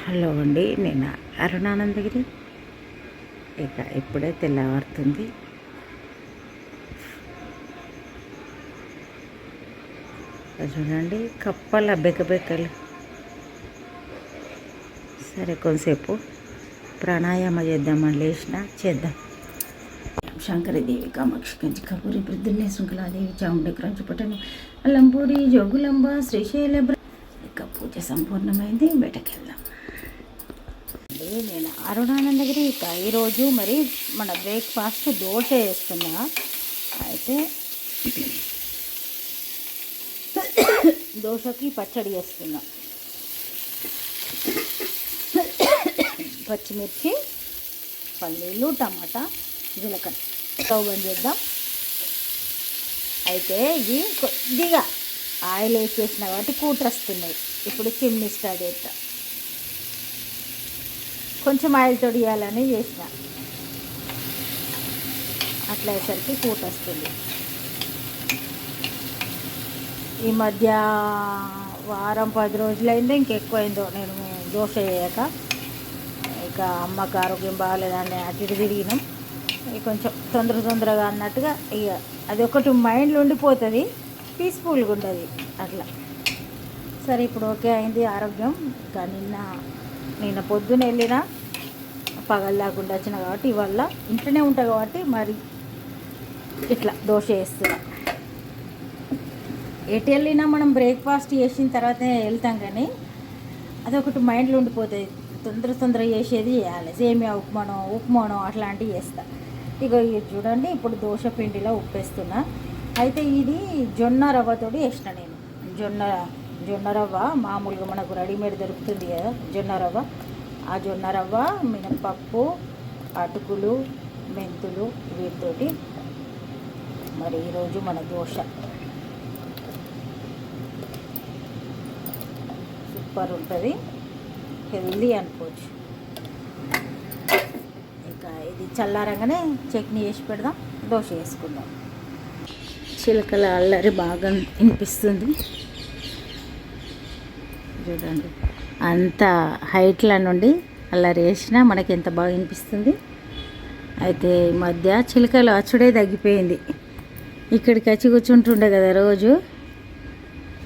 Hello అండి, నేను అరుణానందగిరి. ఇక ఇప్పుడే తెల్లవారుతుంది. చూడండి కప్పల బెక్కబెక్కలు. సరే కొంతసేపు ప్రాణాయామ చేద్దామని చేద్దాం. శంకరదేవి కామాక్షి కంచి కపూరి ప్రద్యుమ్నే శృంఖలాదేవి చాముండి క్రాంచిపట్టణం అల్లంపూరి జోగులంబ శ్రీశైల. ఇక పూజ సంపూర్ణమైంది. బయటకెళ్దాం. నేను అరుణానందగిరి. ఇక ఈరోజు మరి మన బ్రేక్ఫాస్ట్ దోశ వేస్తున్నా. అయితే దోశకి పచ్చడి వేస్తున్నా. పచ్చిమిర్చి, పల్లీలు, టమాటా, జీలకర్ర. స్టవ్ బంద్ చేద్దాం. అయితే ఇది కొద్దిగా ఆయిల్ వేసేసిన కాబట్టి కూటర్ వస్తున్నాయి. ఇప్పుడు చిమ్నీ స్టార్ట్ చేద్దాం. కొంచెం ఆయిల్ తొడియాలని చేసిన, అట్లా అయ్యేసరికి కూట వస్తుంది. ఈ మధ్య వారం 10 రోజులైందో ఇంకెక్కువైందో నేను దోశ చేయక. ఇక అమ్మకు ఆరోగ్యం బాగాలేదని అటు ఇటు తిరిగినాం. కొంచెం తొందరగా అన్నట్టుగా ఇక అది ఒకటి మైండ్లో ఉండిపోతుంది, పీస్ఫుల్గా ఉంటుంది అట్లా. సరే ఇప్పుడు ఓకే అయింది ఆరోగ్యం. ఇక నిన్న పొద్దున వెళ్ళినా పగలు లేకుండా వచ్చిన కాబట్టి ఇవాళ ఇంట్లోనే ఉంటా కాబట్టి మరి ఇట్లా దోశ వేస్తున్నా. ఎటు వెళ్ళినా మనం బ్రేక్ఫాస్ట్ చేసిన తర్వాతనే వెళ్తాం, కానీ అదొకటి మైండ్లో ఉండిపోతుంది. తొందరగా చేసేది చేయాలి. సేమియా ఉప్మానో అట్లాంటివి చేస్తా. ఇక చూడండి ఇప్పుడు దోశ పిండిలో ఉప్పేస్తున్నా. అయితే ఇది జొన్న రవ్వతోటి వేసిన నేను. జొన్న రవ్వ మామూలుగా మనకు రెడీమేడ్ దొరుకుతుంది కదా జొన్న రవ్వ. ఆ జొన్న రవ్వ, మినపప్పు, అటుకులు, మెంతులు వీటితోటి మరి ఈరోజు మన దోశ సూపర్ ఉంటుంది, హెల్దీ అనుకోవచ్చు. ఇక ఇది చల్లారంగానే చట్నీ చేసి పెడదాం, దోశ వేసుకుందాం. చిలకల అల్లరి బాగా వినిపిస్తుంది చూడండి. అంత హైట్ల నుండి అల్లరి వేసినా మనకి ఎంత బాగా వినిపిస్తుంది. అయితే ఈ మధ్య చిలకలు అచ్చుడే తగ్గిపోయింది. ఇక్కడికి వచ్చి కూర్చుంటుండే కదా రోజు.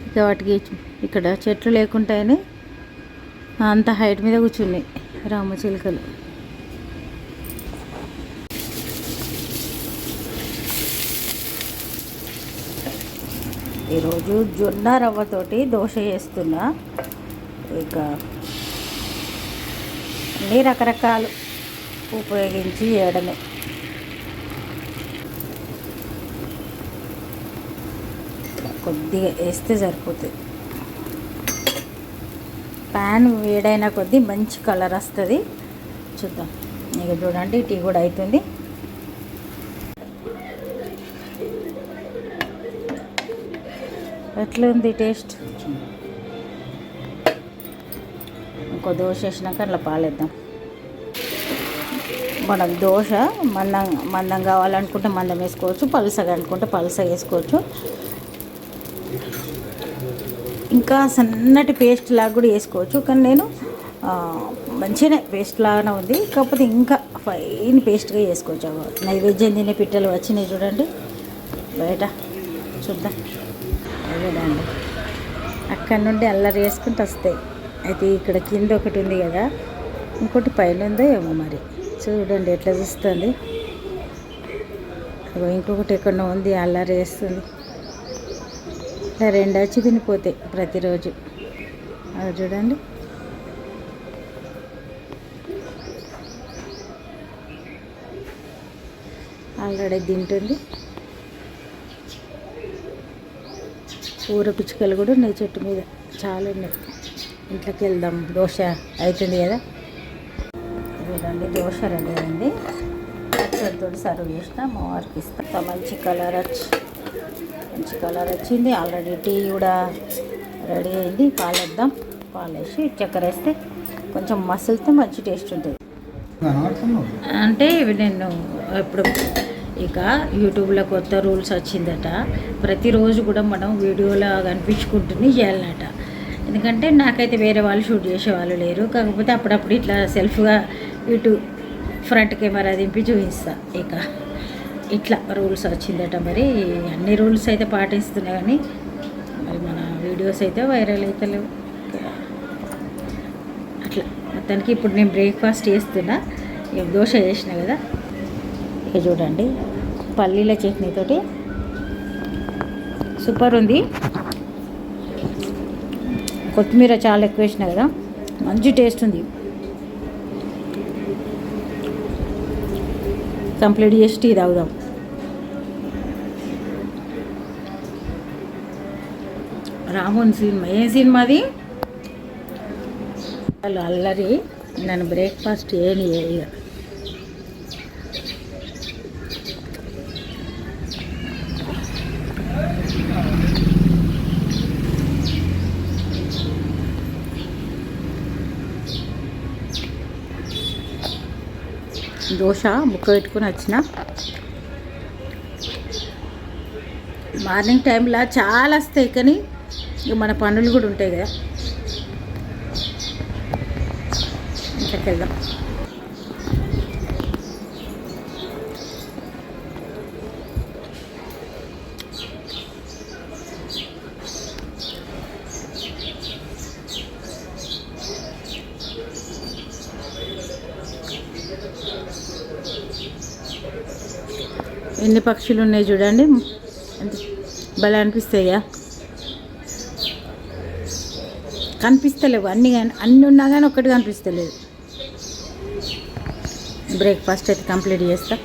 ఇక వాటికి ఇక్కడ చెట్లు లేకుండానే అంత హైట్ మీద కూర్చున్నాయి రామ చిలుకలు. ఈరోజు జొన్న రవ్వతోటి దోశ చేస్తున్నా. ఇక అన్నీ రకరకాలు ఉపయోగించి చేయడమే. కొద్దిగా వేస్తే సరిపోతుంది. ప్యాన్ వేడైన కొద్దీ మంచి కలర్ వస్తుంది. చూద్దాం. ఇక చూడండి టీ కూడా అవుతుంది. ఎట్లా ఉంది టేస్ట్? ఇంకో దోశ వేసినాక అట్లా పాలేద్దాం. మనం దోశ మందం కావాలనుకుంటే మందం వేసుకోవచ్చు, పలుసగా అనుకుంటే పలుసగా వేసుకోవచ్చు. ఇంకా సన్నటి పేస్ట్ లాగా కూడా వేసుకోవచ్చు, కానీ నేను మంచిగానే పేస్ట్ లాగానే ఉంది. కాకపోతే ఇంకా ఫైన్ పేస్ట్గా వేసుకోవచ్చు. నైవేద్యం తినే పిట్టలు వచ్చినాయి చూడండి బయట, చూద్దాం. చూడండి అక్కడి నుండి అల్లరి వేసుకుంటూ వస్తాయి. అయితే ఇక్కడ కింద ఒకటి ఉంది కదా, ఇంకోటి పైన ఉందో ఏమో మరి. చూడండి ఎట్లా చూస్తుంది. ఇంకొకటి ఎక్కడో ఉంది, అల్లరి వేస్తుంది. ఇలా 2 వచ్చి తినిపోతాయి ప్రతిరోజు. అది చూడండి. ఆల్రెడీ తింటుంది. ఊర పిచ్చుకలు కూడా ఉన్నాయి చెట్టు మీద, చాలా ఉన్నాయి. ఇంట్లోకి వెళ్దాం. దోశ అవుతుంది కదా. చూడండి దోశ రెడీ అయింది. పచ్చడితో సర్వ్ చేసిన మా వారికి ఇస్తా. మంచి కలర్ వచ్చింది. ఆల్రెడీ టీ కూడా రెడీ అయింది. పాలేద్దాం. పాలేసి చక్కెర వేస్తే కొంచెం మసిలితే మంచి టేస్ట్ ఉంటుంది. అంటే ఇవి నేను ఇప్పుడు ఇక యూట్యూబ్లో కొత్త రూల్స్ వచ్చిందట. ప్రతిరోజు కూడా మనం వీడియోలో కనిపించుకుంటూనే చేయాలన్నట. ఎందుకంటే నాకైతే వేరే వాళ్ళు షూట్ చేసేవాళ్ళు లేరు. కాకపోతే అప్పుడప్పుడు ఇట్లా సెల్ఫ్గా ఇటు ఫ్రంట్ కెమెరా దింపి చూపిస్తా. ఇక ఇట్లా రూల్స్ వచ్చిందట. మరి అన్ని రూల్స్ అయితే పాటిస్తున్నా కానీ మరి మన వీడియోస్ అయితే వైరల్ అవుతలేవు. అట్లా మొత్తానికి ఇప్పుడు నేను బ్రేక్ఫాస్ట్ చేస్తున్నా. దోశ చేసిన కదా, ఇక చూడండి పల్లీల చట్నీతోటి సూపర్ ఉంది. కొత్తిమీర చాలా ఎక్కువ వేసిన కదా, మంచి టేస్ట్ ఉంది. కంప్లీట్ చేసి టీ తాగుదాం. రామోన్ సినిమా ఏ సినిమాది? వాళ్ళు అల్లరి నన్ను బ్రేక్ఫాస్ట్ చేయని ఇక దోశ ముక్క పెట్టుకుని వచ్చిన. మార్నింగ్ టైంలో చాలా వస్తాయి కానీ ఇక మన పనులు కూడా ఉంటాయి కదా. ఇంట్లోకి వెళ్దాం. ఎన్ని పక్షులు ఉన్నాయి చూడండి, ఎంత భలే అనిపిస్తాయా. కనిపిస్తలేవు అన్నీ, కానీ అన్నీ ఉన్నా కానీ ఒక్కటి కనిపిస్తలేదు. బ్రేక్ఫాస్ట్ అయితే కంప్లీట్ చేస్తా.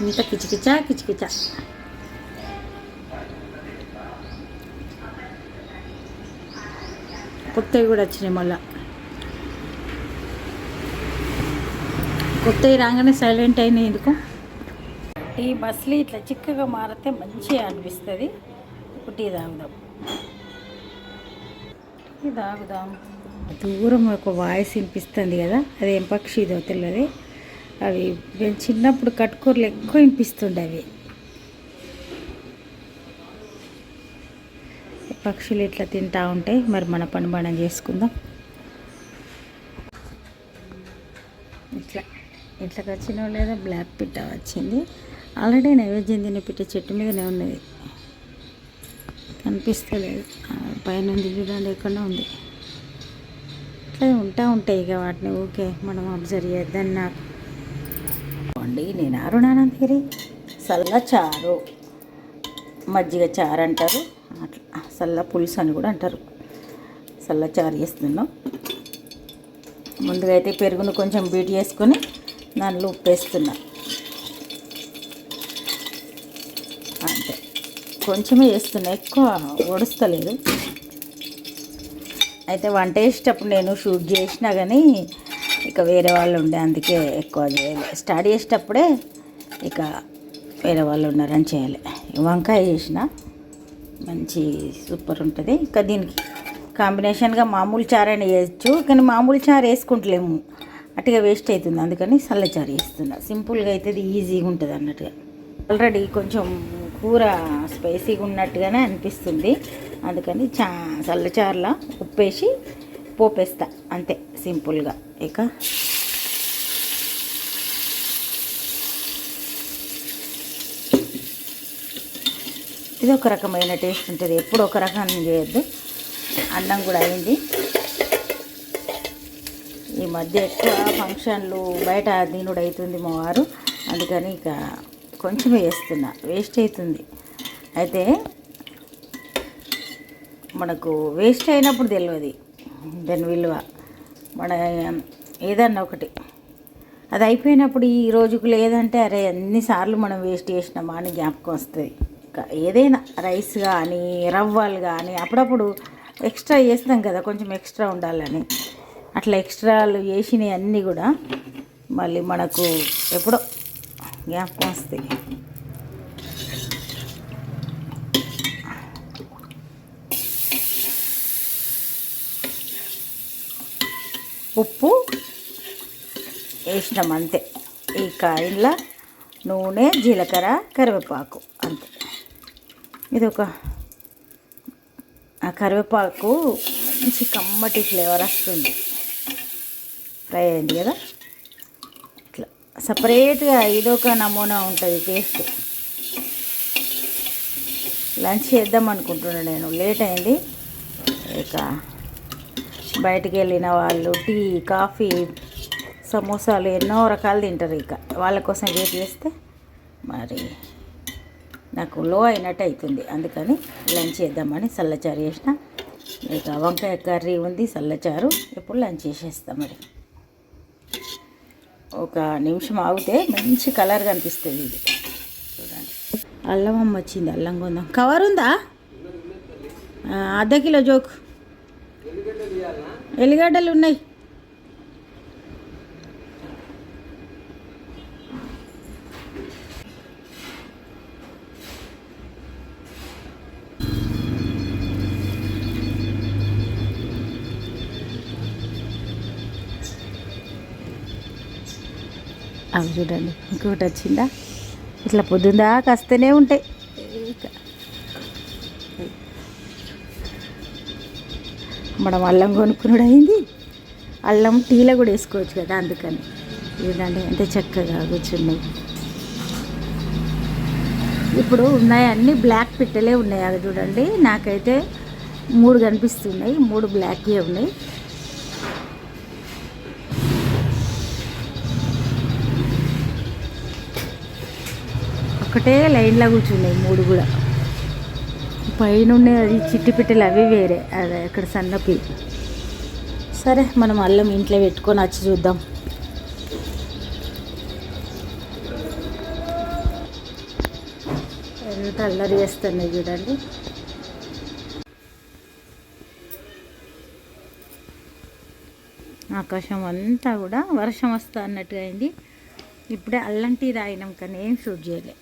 ఇంత కిచకిచా కిచకిచా. కొత్తవి కూడా వచ్చినాయి. మళ్ళా కొత్తవి రాగానే సైలెంట్ అయినాయి ఎందుకు. టీ బస్సులు ఇట్లా చిక్కగా మారితే మంచిగా అనిపిస్తుంది. ఇప్పుడు టీ తాగుదాం. టీ తాగుదాం. దూరం ఒక వాయిస్ వినిపిస్తుంది కదా, అదేం పక్షి ఇదో తెలియదు. అవి మేము చిన్నప్పుడు కట్టుకూరలు ఎక్కువ వినిపిస్తుండే. అవి పక్షులు ఇట్లా తింటూ ఉంటాయి. మరి మన పని మనం చేసుకుందాం. ఇట్లా వచ్చిన లేదా బ్లాక్ పిట్ట వచ్చింది. ఆల్రెడీ నైవేద్యం తినే పిట్ట చెట్టు మీదనే ఉన్నది, కనిపిస్తలేదు. పైన ఉంది చూడండి, ఎక్కడ ఉంది. ఇట్లా ఉంటాయి ఇక వాటిని ఓకే మనం అబ్జర్వ్ చేద్దాం. నాకు అండి, నేను అరుణానందగిరి సల్ల చారు, మజ్జిగ చారు అంటారు, అట్లా సల్ల పులుసు అని కూడా అంటారు. సల్ల చారు చేస్తున్నాం. ముందుగా అయితే పెరుగును కొంచెం బీట్ చేసుకొని దానిలో ఉప్పు వేస్తున్నా. అంతే, కొంచెమే వేస్తున్నా, ఎక్కువ ఒడుస్తలేదు. అయితే వంట చేసేటప్పుడు నేను షూట్ చేసినా కానీ ఇక వేరే వాళ్ళు ఉండే, అందుకే ఎక్కువ చేయాలి. స్టార్ట్ చేసేటప్పుడే ఇక వేరే వాళ్ళు ఉన్నారని చేయాలి. వంకాయ చేసిన మంచి సూపర్ ఉంటుంది. ఇక దీనికి కాంబినేషన్గా మామూలు చారు అయినా వేయచ్చు, కానీ మామూలు చారు వేసుకుంటలేము, అటుగా వేస్ట్ అవుతుంది. అందుకని చల్లచారు వేస్తున్నా. సింపుల్గా అవుతుంది, ఈజీగా ఉంటుంది అన్నట్టుగా. ఆల్రెడీ కొంచెం కూర స్పైసీగా ఉన్నట్టుగానే అనిపిస్తుంది, అందుకని చల్లచారులా ఉప్పేసి పోపేస్తా అంతే సింపుల్గా. ఇక ఇది ఒక రకమైన టేస్ట్ ఉంటుంది, ఎప్పుడు ఒక రకాన్ని చేయొద్దు. అన్నం కూడా అయింది. ఈ మధ్య ఎక్కువ ఫంక్షన్లు బయట దీనుడు అవుతుంది మా వారు, అందుకని ఇక కొంచెమే వేస్తున్నా, వేస్ట్ అవుతుంది. అయితే మనకు వేస్ట్ అయినప్పుడు తెలియదు దాని విలువ. మన ఏదన్నా ఒకటి అది అయిపోయినప్పుడు ఈ రోజుకు లేదంటే అరే ఎన్నిసార్లు మనం వేస్ట్ చేసినామా అని జ్ఞాపకం వస్తుంది. ఏదైనా రైస్ కానీ రవ్వలు కానీ అప్పుడప్పుడు ఎక్స్ట్రా చేస్తాం కదా, కొంచెం ఎక్స్ట్రా ఉండాలని. అట్లా ఎక్స్ట్రాలు చేసినవి అన్నీ కూడా మళ్ళీ మనకు ఎప్పుడో జ్ఞాపకం వస్తాయి. ఉప్పు వేసినాం అంతే. ఈ కాయల నూనె, జీలకర్ర, కరివేపాకు అంతే. ఇది ఒక ఆ కరివేపాకు మంచి కమ్మటి ఫ్లేవర్ వస్తుంది. ఫ్రై అయింది కదా, ఇట్లా సపరేట్గా ఇదొక నమూనా ఉంటుంది టేస్ట్. లంచ్ చేద్దాం అనుకుంటున్నాను నేను, లేట్ అయింది. ఇక బయటికి వెళ్ళిన వాళ్ళు టీ, కాఫీ, సమోసాలు ఎన్నో రకాలు తింటారు. ఇక వాళ్ళ కోసం వెయిట్ చేస్తే మరి నాకు లో అయినట్టు అవుతుంది. అందుకని లంచ్ చేద్దామని చల్లచారు చేసిన. ఇక వంకాయ కర్రీ ఉంది, చల్లచారు. ఇప్పుడు లంచ్ చేసేస్తాం. మరి ఒక నిమిషం ఆగితే మంచి కలర్ కనిపిస్తుంది. ఇది చూడండి, అల్లం అమ్మ వచ్చింది. అల్లం కొందాం. కవర్ ఉందా? ½ కిలో జోకు. ఎల్లిగడ్డలు ఉన్నాయి. అవి చూడండి, ఇంకొకటి వచ్చిందా. ఇట్లా పొద్దుందాకా వస్తూనే ఉంటాయి. మనం అల్లం కొనుక్కున్నాడు అయింది. అల్లం టీలో కూడా వేసుకోవచ్చు కదా, అందుకని. చూడండి ఎంత చక్కగా కూర్చున్నాయి. ఇప్పుడు ఉన్నాయి అన్నీ బ్లాక్ పిట్టలే ఉన్నాయి. అది చూడండి, నాకైతే 3 కనిపిస్తున్నాయి. 3 బ్లాక్గా ఉన్నాయి. ఒకటే లైన్లో కూర్చున్నాయి 3 కూడా. పైన అది చిట్టి పిట్టలు, అవి వేరే. అదే అక్కడ సన్నపి. సరే, మనం అల్లం ఇంట్లో పెట్టుకొని వచ్చి చూద్దాం. ఎంత అల్లరి చేస్తున్నాయి చూడండి. ఆకాశం అంతా కూడా వర్షం వస్తా అన్నట్టుగా అయింది. ఇప్పుడే అల్లం టీ తాగినాం కానీ ఏం షూట్ చేయలే.